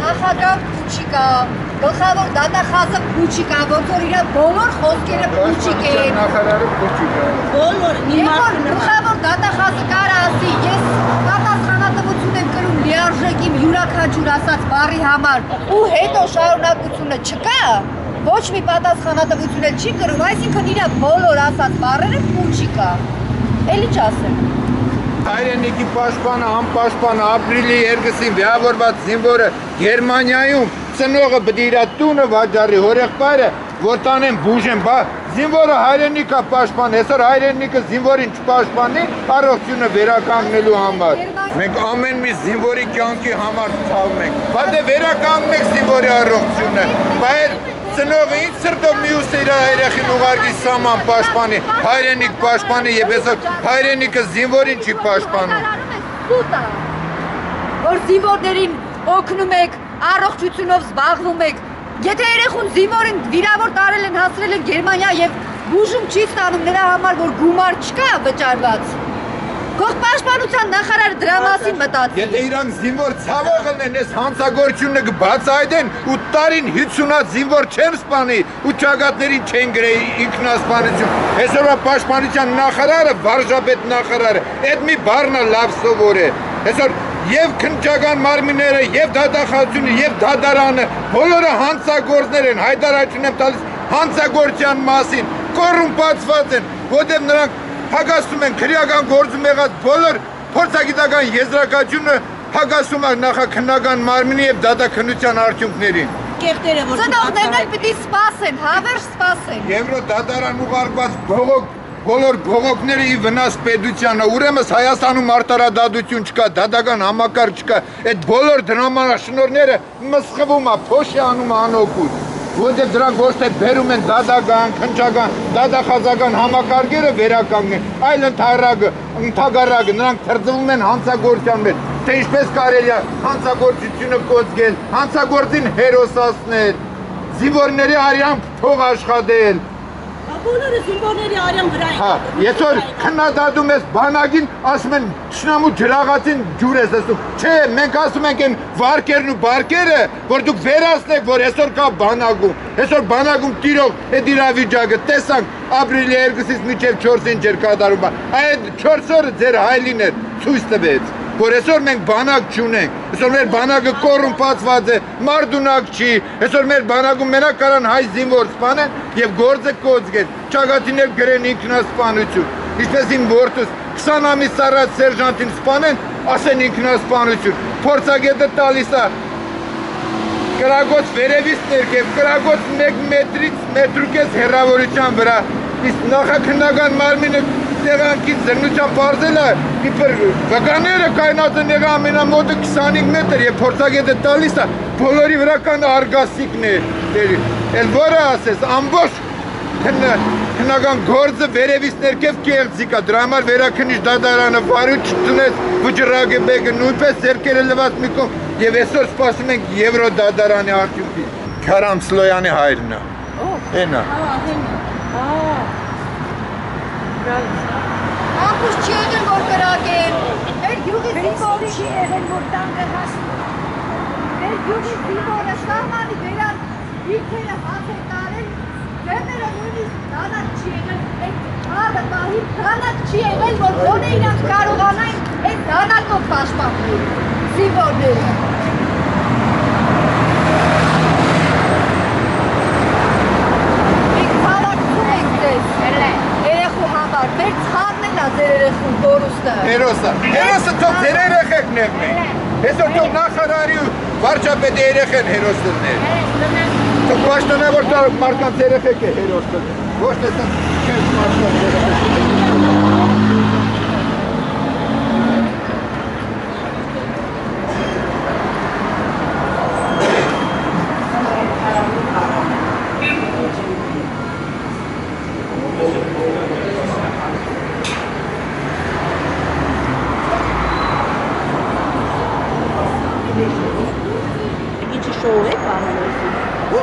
նախագահ փուչիկա, գլխավոր դատախազը փուչիկա, ոնց որ իր բոլոր խոսքերը փուչիկ են։ Նախարարը փուչիկա։ Բոլոր մի մարդ գլխավոր դատախազը կարա ասի, ես պատասխանատվություն եմ կրում լիարժեք իմ յուրաքանչյուր ասած բառի համար, ու հետո շարունակությունը չկա, ոչ մի պատասխանատվություն էլ չի կրում, այսինքն իր բոլոր ասած բառերը փուչիկա։ Էլի չասեմ։ Հայրենիքի պաշտպանը, անպաշտպանը, ապրիլի 2-ին վիավորված զինվորը Գերմանիայում ծնողը պիտի իր տունը վաճառի, հորեղբայրը, որ տանեն բուժեն, բա զինվորը հայրենիքա պաշտպան, այսօր հայրենիքը զինվորին չպաշտպանի, առողջությունը վերականգնելու համար։ Մենք ամեն մի զինվորի կյանքի համար ցավում ենք, բա դե վերականգնենք զինվորի առողջությունը, բայց ծնողը ինչ սրտով մյուս իր երեխին ուղարկի սաման պաշտպանի, հայրենիք պաշտպանի եւ այսօր հայրենիքը զինվորին չի պաշտպանում։ Որ զինվորներին օգնում եք, առողջությունով զբաղվում եք, եթե երեխուն զինվորին վիրավոր տարել են, հասրել են Գերմանիա եւ բուժում չի ստանում նրա համար, որ գումար չկա վճարված։ Գողպաշտպանության նախարարը դրա մասին մտածի։ Եթե իրանք զինվոր ցավող լինեն, այս հանցագործությունը կբացահայտեն ու տարին 50-ած զինվոր չեն սպանի ու ճակատներին չեն գրեի ինքնասպանություն։ Այսօրվա պաշտպանության նախարարը, վարժապետ նախարարը, այդ մի բառն լավ սովոր է։ Այսօր եւ քննչական մարմինները, եւ դատախազությունը, եւ դատարանը, բոլորը հանցագործներ են, հայտարարություն են տալիս հանցագործության մասին, կոռումպացված են, որտեղ նրանք հագասում են քրեական գործում եղած բոլոր փորձագիտական եզրակացությունը հագասում է նախաքննական մարմինի եւ դատաքննության արդյունքներին։ Կեղտերը որ ծնողներն պիտի սպասեն, հավերժ սպասեն։ Եվրոդատարան ուղարկված բոլոր բողոքները ի վնաս պետությանը, ուրեմն Հայաստանում արտարադատություն չկա, դատական համակարգ չկա, այդ բոլոր դրամանաշնորհները մսխվում է, փոշ է անում անօգուտ։ Որտեղ դրանք ոչ թե բերում են դատական, քննչական, դատախազական համակարգերը վերականգնեն, այլ ընդհակառակը նրանք թրծվում են հանցագործության մեջ, թե ինչպես կարելի է հանցագործությունը կոծկել, հանցագործին հերոսացնել, զինվորների արյամբ փող աշխատել։ Բոլորը զինվորների արյան վրա են։ Այսօր քննադատում ես բանակին, ասում են թշնամու ջրաղացին ջուր ես ասում։ Չէ, մենք ասում ենք այն վարկերն ու բարկերը, որ դուք վերացնեք, որ այսօր կա բանակում։ Այսօր բանակում տիրող այդ իրավիճակը տեսանք ապրիլի 2-ից մինչև 4-ին ջեր կատարում։ Այդ 4 օրը ձեր հայլին էր ցույց տվեց, որ այսօր մենք բանակ չունենք, այսօր մեր բանակը կոռումպացված է, մարդունակ չի, այսօր մեր բանակում մենակ կարան հայ զինվոր սպանեն եւ գործը կոծկեն, ճակատիներ գրեն ինքնասպանություն, ինչպես իմ որդուս 20 ամիս առաջ սերժանտին սպանեն, ասեն ինքնասպանություն, փորձագետը տալիս է կրագոց վերևից ներքև, կրագոց 1 մետրուկես հեռավորության վրա, իսկ նախաքննական մարմինը տեղանքից զննության պարզել է, իպր վկաները կայնած են եղա ամենամոտը 25 մետր և փորձագետը տալիս է, բոլորի վրա կան արգասիկներ, էլ որը ասես, ամբոշ քննական գործը վերևից ներքև կեղծիկ է, դրա համար վերաքննիչ դատարանը վարու չտնեց վճռագեբեկը, նույնպես ձեռքերը լված մի կողմ և այսօր սպասում ենք Եվրոդատարանի արդյունքի, Քարամ Սլոյանի հայրն է, հենա։ Անկուս չի եղել, որ կրակեն, մեր գյուղի զինվորը չի եղել, որ տանկը հասնում, մեր գյուղի զինվորը շարմանի վերան իքերը հաց է տարել, վերները նույնիսկ դանակ չի եղել, այդ հարը պահին դանակ չի եղել, որ ոնե իրանք կարողանային այդ դանակով պաշտպանել զինվորները։ Մեր ծխանն էլ է ձեր երեխուն կորուստը։ Հերոսը թող ձեր երեխեքն եղնեն։ Այսօր թող նախարարի ու վարչապետի երեխեն հերոս դնել։ Թող պաշտոնավոր մարդկանց երեխեք է հերոս դնել։ Ոչ թե չես մարդկանց երեխեք։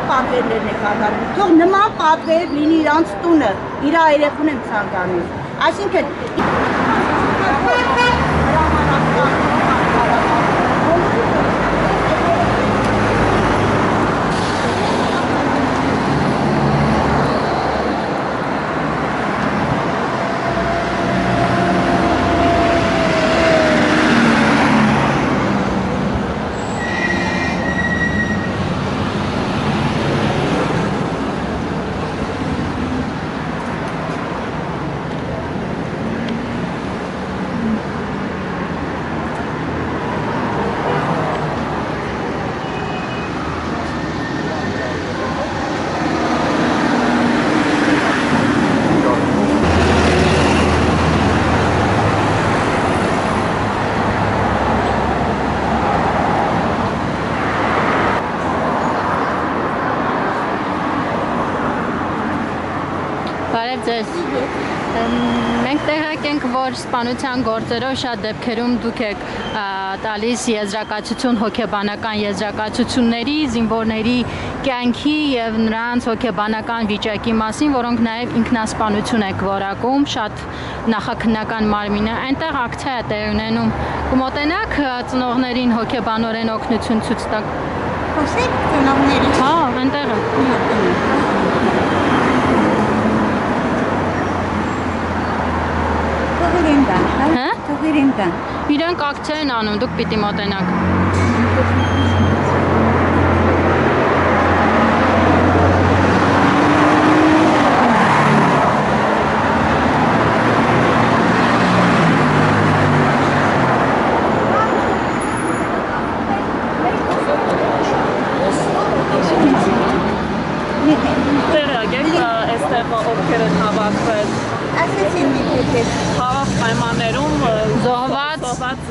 Պատվերներն է կատարում, թող նման պատվեր լինի իրանց տունը, իր երեխուն եմ ցանկանում, այսինքն ձեզ։ Մենք տեղյակ ենք, որ սպանության գործերով շատ դեպքերում դուք եք տալիս եզրակացություն հոգեբանական եզրակացությունների, զինվորների կյանքի եւ նրանց հոգեբանական վիճակի մասին, որոնք նաեւ ինքնասպանություն եք որակում, շատ նախաքննական մարմինը այնտեղ ակցիա է տեղ ունենում։ Կմոտենաք ծնողներին հոգեբանորեն օգնություն ցույց տաք։ Խոսեք ծնողների։ Հա, այնտեղ է։ Հա? Իրանք ակցիա են անում, դուք պիտի մոտենաք։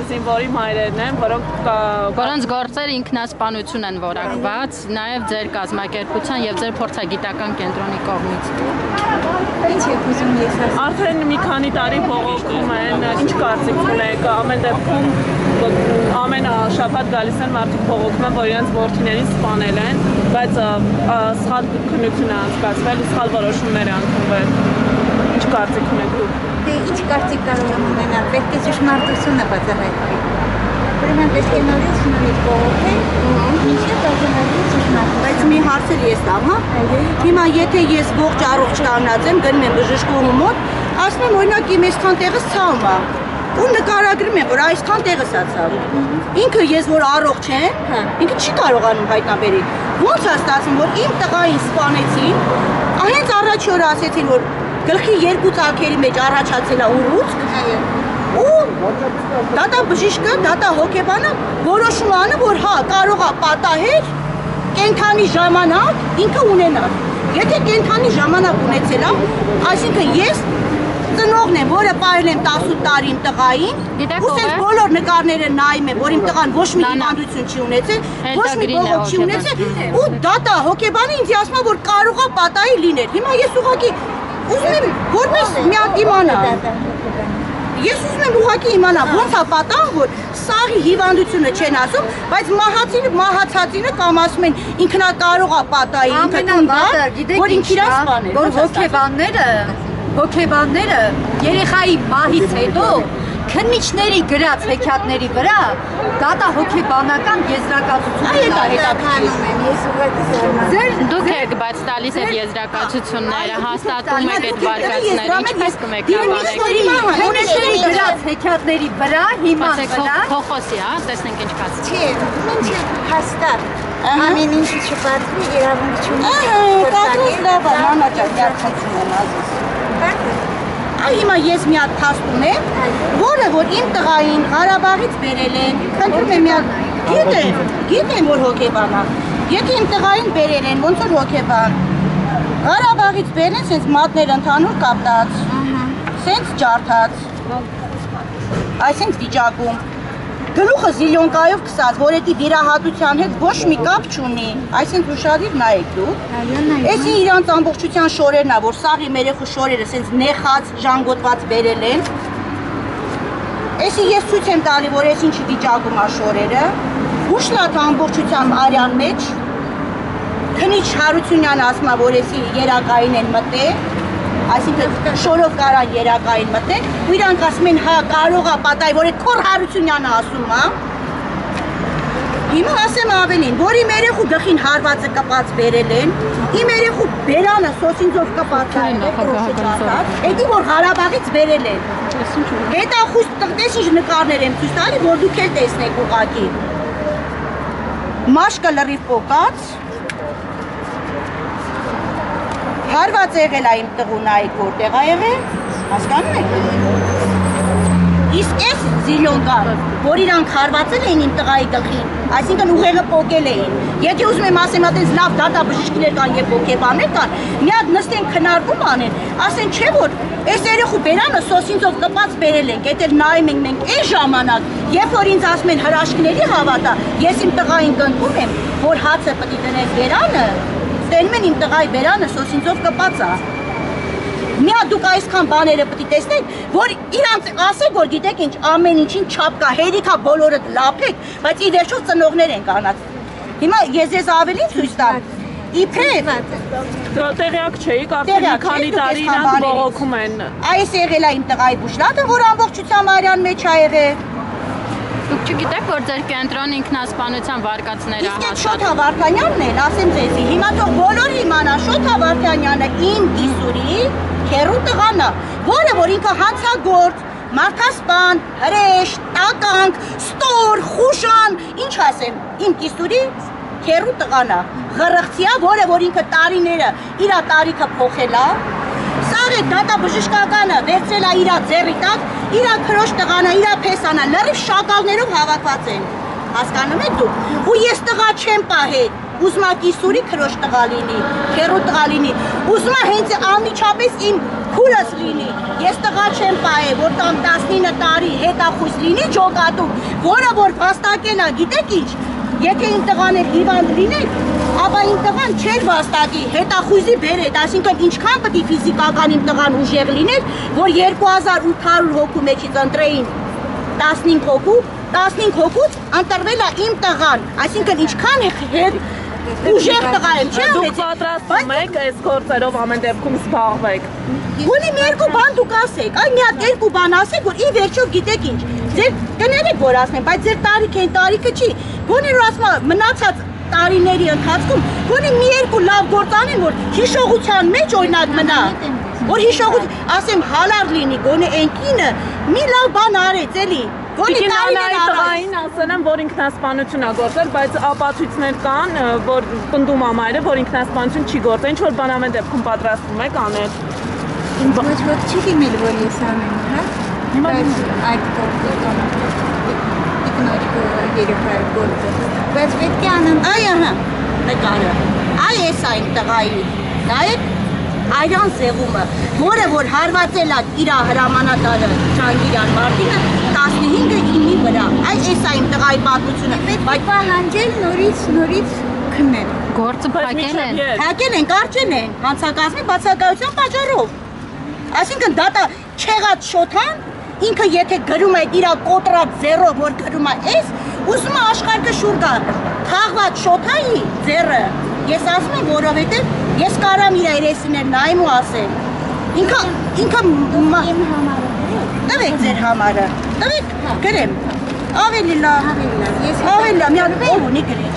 Զինվորի մայրերն են, որոնց գործերը ինքնասպանություն են որակված, նաև ձեր կազմակերպության եւ ձեր փորձագիտական կենտրոնի կողմից։ Ինչ եք ուզում ես ասել։ Արդեն մի քանի տարի բողոքում են, ինչ կարծիք ունեք, ամեն դեպքում ամեն շաբաթ գալիս են մարդիկ բողոքում են, որ իրենց որդիներին սպանել են, բայց սխալ քննություն է անցկացվել, սխալ որոշումներ է ընդունվել։ Ինչ կարծիք ունեք դուք։ Դե ինչ կարծիք կարող եմ ունենալ, պետք է ճշմարտությունը բացահայտվի։ Ուրեմն պետք է նորից բողոքել, մինչև բացահայտվի ճշմարտությունը։ Բայց մի հարց ես տամ, հա։ Հիմա եթե ես ողջ առողջ կանգնած եմ, գնում եմ բժշկուհու մոտ, ասում եմ օրինակ իմ այսքան տեղս ցավում է։ Ու նկարագրում եմ, որ այսքան տեղս է ցավում։ Ինքը ես որ առողջ եմ, ինքը չի կարողանում հայտնաբերել։ Ոնց է ստացվում, որ իմ տղային սպանեցին, հենց առաջի օրը ասեցին, որ գլխի երկու ծագերի մեջ առաջացել է ուռուցք ու դատա բժիշկը, դատա հոգեբանը որոշում անը, որ հա կարող է պատահել կենթանի ժամանակ ինքը ունենալ։ Եթե կենթանի ժամանակ ունեցել է, այսինքն ես ծնողն եմ, որը պահել եմ 18 տարի իմ տղային, ու սենց բոլոր նկարները նայում եմ, որ իմ տղան ոչ մի հիվանդություն չի ունեցել, ոչ մի բողոք չի ունեցել, ու դատա հոգեբանը ինձ ասում է, որ կարող է պատահի լինել։ Հիմա ես ուղղակի ուզում եմ որպես մի հատ իմանալ։ Ես ուզում եմ ուղղակի իմանալ, ոնց է պատահ, որ սաղի հիվանդությունը չեն ասում, բայց մահացածինը կամ ասում են ինքնա կարող է պատահի, ինքը տուն գա, որ ինք իրան սպաներ։ Որ հոգեբանները երեխայի մահից հետո քննիչների գրած հեքիաթների վրա դատա հոգեբանական եզրակացություններ Դուք եք բայց տալիս եք եզրակացությունները, հաստատում եք այդ վարկածները, ինչպես կմեկնաբանեք։ Քննիչների գրած հեքիաթների վրա հիման վրա փոխոսի, հա, տեսնենք ինչ կասի։ Չէ, ինչ հաստատ։ Ամեն ինչ չպատվի իրավունք չունի։ կատուս լավ է, մանաճակ յարցություն եմ ազիս։ Հիմա ես մի հատ փաստ ունեմ, որը որ իմ տղային Ղարաբաղից բերել են, խնդրում եմ մի հատ, գիտեմ որ հոգեբան է։ Եթե իմ տղային բերել են, ոնց որ հոգեբան, Ղարաբաղից բերել են, սենց մատներ ընդհանուր կապտած, սենց ջարդած, այսինքն վիճակում, գլուխը զիլյոնկայով կսած, որ էդի վիրահատության հետ ոչ մի կապ չունի, այսինքն ուշադիր նայեք դուք։ Էսի իրանց ամբողջության շորերն է, որ սաղ իմ երեխու շորերը սենց նեխած, ժանգոտված բերել են։ Էսի ես ցույց եմ տալի, որ ես ինչ վիճակում է շորերը։ Հուշլաթ ամբողջության արյան մեջ, քնիչ Հարությունյանը ասում է, որ էսի երակային են մտել, այսինքն շորով կարան երակային մտել, ու իրանք ասում են, հա կարող է պատահի, որ այդ Քոր Հարությունյանը ասում է։ Հիմա ասեմ ավելին, որ իմ երեխու գլխին հարվածը կպած բերել են, իմ երեխու բերանը սոսինձով կպած է, էդի որ Ղարաբաղից բերել են։ Հետախույս տես ինչ նկարներ եմ ցույց տալի, որ դուք էլ տեսնեք ուղղակի։ Մաշկը լրիվ պոկած, հարված եղել է իմ տղուն այք որտեղ է եղել, հասկանում եք։ Իսկ այս զիլյոնկան, որ իրանք հարվածել էին իմ տղայի գլխին, այսինքն ուղեղը պոկել էին։ Եթե ուզում եմ ասեմ, այդպես լավ դատա բժիշկներ կան եւ հոգեբաններ կան, մի հատ նստեն քննարկում անեն, ասեն չէ որ այս երեխու բերանը սոսինձով կպած բերել ենք, էդ էլ նայում ենք մենք այն ժամանակ, երբ որ ինձ ասում են հրաշքների հավատա, ես իմ տղային կնքում եմ, որ հացը պետք է դնես բերանը, ստենում են իմ տղայի բերանը սոսինձով կպած է։ Միա դուք այսքան բաները պետք է տեսնեք, որ իրանց ասեք, որ գիտեք ինչ, ամեն ինչին չափ կա, հերիքա բոլորը լափեք, բայց ի վերջո ծնողներ են կանած։ Հիմա ես ավելի ցույց տամ։ Իբրև տեղյակ չէի, կարծեմ մի քանի տարի իրանք բողոքում են։ Այս եղել է իմ տղայի բուժլատը, որ ամբողջությամբ արյան մեջ ա եղել։ Դուք չգիտեք, որ ձեր կենտրոն ինքնասպանության վարկածները Իսկ այդ Շոթա Վարդանյանն էլ, ասեմ ձեզի, հիմա թող բոլորը իմանա, Շոթա Վարդանյանը իմ կիսուրի քեռու տղան է, որը որ ինքը հանցագործ, մարդասպան, հրեշ, տականք, ստոր, խուժան, ինչ ասեմ, իմ կիսուրի քեռու տղան է, ղրղցիա, որը որ ինքը տարիները իր տարիքը փոխել է, սաղ է դատաբժշկականը վերցրել է իր ձեռի տակ, իր քրոջ տղան է, իր փեսան է, լրիվ շակալներով հավաքված են, հասկանում եք դուք, ու ես տղա չեմ պահել, ուզում ա կիսուրի քրոջ տղա լինի, քեռու տղա լինի, ուզում ա հենց անմիջապես իմ քուրս լինի, ես տղա չեմ պահել, որ տամ 19 տարի հետախույզ լինի ջոկատում, որը որ վաստակել է, գիտեք ինչ, եթե իմ տղան էլ հիվանդ լիներ, ապա իմ տղան չէր վաստակի, հետախույզի բերեց, այսինքն ինչքան պետք է ֆիզիկական իմ տղան ուժեղ լիներ, որ 2800 հոգու մեջից ընտրեին 15 հոգու, 15 հոգուց ընտրվել է իմ տղան, այսինքն ինչքան ուժեղ տղա եմ, չէ՞ Դուք պատրաստվում եք այս գործերով ամեն դեպքում զբաղվեք։ Գոնի մի երկու բան դուք ասեք, այ մի հատ երկու բան ասեք, որ ի վերջո գիտեք ինչ, ձեր կներեք որ ասեմ, բայց ձեր տարիքը չի, գոնի որ ասում մնացած տարիների ընթացքում, գոնի մի երկու լավ գործ անեն, որ հիշողության մեջ օրինակ մնա, որ ասեմ հալար լինի, գոնի այն կինը մի լավ բան արեց, էլի, գոնի տարիներ տղային ասել եմ, որ ինքնասպանություն ա գործել, բայց ապացույցներ կան, որ պնդում ամայրը, որ ինքնասպանություն չի գործել, ինչ որ բան ամեն դեպքում պատրաստվում եք անել։ Ինձ ոչ ոք չի դիմել, որ ես անեմ, հա? Բայց այդ գործը երեխայի գործը, բայց պետք է անեմ, այ ահա, նկարը, այ ես այն տղայի, նայեք, այրան զեղումը, որը որ հարվածել է իր հրամանատարը Ջանգիրյան Մարտինը 15-ը 9-ի վրա, այ ես այն տղայի պատմությունը, բայց պահանջել նորից քննել, գործը փակել են, կարճել են, հանցակազմի բացակայության պատճառով, այսինքն դատա չեղած շոթան, ինքը եթե գրում է իր կոտրած ձեռով, որ գրում է ես, ուզում է աշխարհը շուր գա, թաղված շոթայի ձեռը, ես ասում եմ, որովհետև ես կարամ իր երեսիներ նայեմ ու ասեմ, ինքը իմ համարը, տվեք ձեր համարը, տվեք, գրեմ, ավելի լավ, մի հատ ով ունի գրիչ,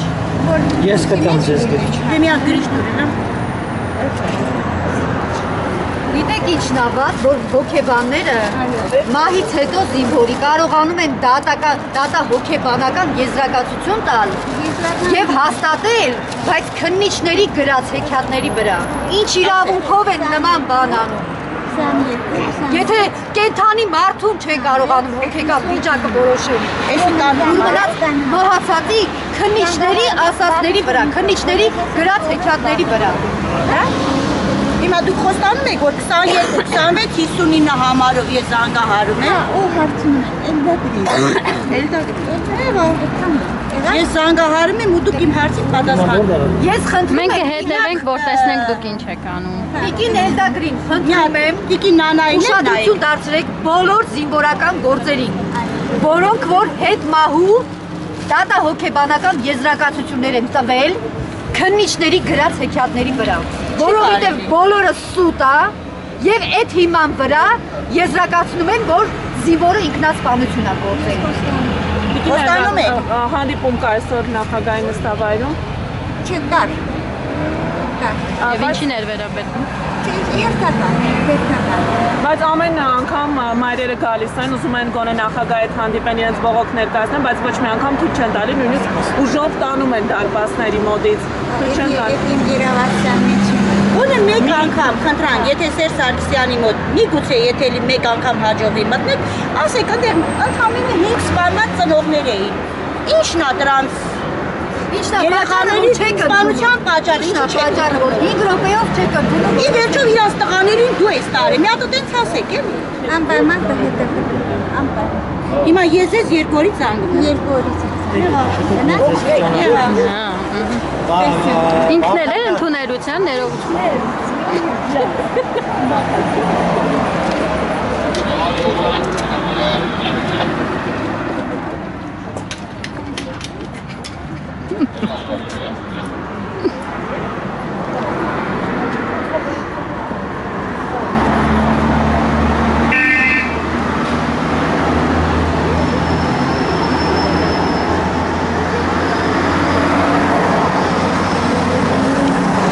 ես կտամ ձեզ գրիչ, մի հատ գրիչ դուրենա, Գիտեք ինչն ավատ, որ հոգեբանները մահից հետո զինվորի կարողանում են դատա հոգեբանական եզրակացություն տալ և հաստատել, բայց քննիչների գրած հեքիաթների վրա, ինչ իրավունքով են նման բան անում։ Եթե կենդանի մարդուն չեն կարողանում հոգեկան վիճակը որոշել, մահացածի քննիչների ասածների վրա, քննիչների գրած հեքիաթների վրա, Հիմա դուք խոստանում եք, որ 22, 26, 59 համարով ես զանգահարում եմ։ Ո հարցնում եմ, Ես զանգահարում եմ ու դուք իմ հարցին պատասխանում։ Ես խնդրում Մենք կհետևենք, որ տեսնենք դուք ինչ եք անում։ Տիկին Էլդագրին խնդրում եմ Տիկին Նանային ուշադրություն դարձրեք բոլոր զինվորական գործերին, որոնք որ հետ մահու դատա հոգեբանական եզրակացություններ են տվել քննիչների գրած հեքիաթների վրա, որովհետև բոլորը սուտ է եւ այդ հիման վրա եզրակացնում են, որ զինվորը ինքնասպանություն է գործել։ Խոստանում եք։ Հանդիպում կա այսօր նախագահի նստավայրում։ Չկար։ Եվ ինչին էր վերաբերվում։ Բայց ամեն անգամ մայրերը գալիս են, ուզում են գոնե նախագահի հետ հանդիպեն, իրենց բողոք ներկայացնեն, բայց ոչ մի անգամ թույլ չեն տալի, նույնիսկ ուժով տանում են դարպասների մոտից։ Թույլ չեն տալի։ Գոնե մեկ անգամ խնդրան, եթե Սերժ Սարգսյանի մոտ միգուցե եթե մեկ անգամ հաջողվի մտնեք, ասեք, այնտեղ ընդամենը 5 սպանված ծնողներ էին։ Ինչն է դրանց երեխաների սպանության պատճառը, ինչ պատճառը, որ 5 րոպեով չեք ընդունում։ Ի վերջո իրաց տղաներին դու ես տարել, մի հատ տենց ասեք, էլի։ Անպայման կհետևեմ, անպայման։ Հիմա ես ես երկորից զանգում եմ։ Երկորից։ Ինքն էլ է ընդունել Շնորհակալություն, ներողություն։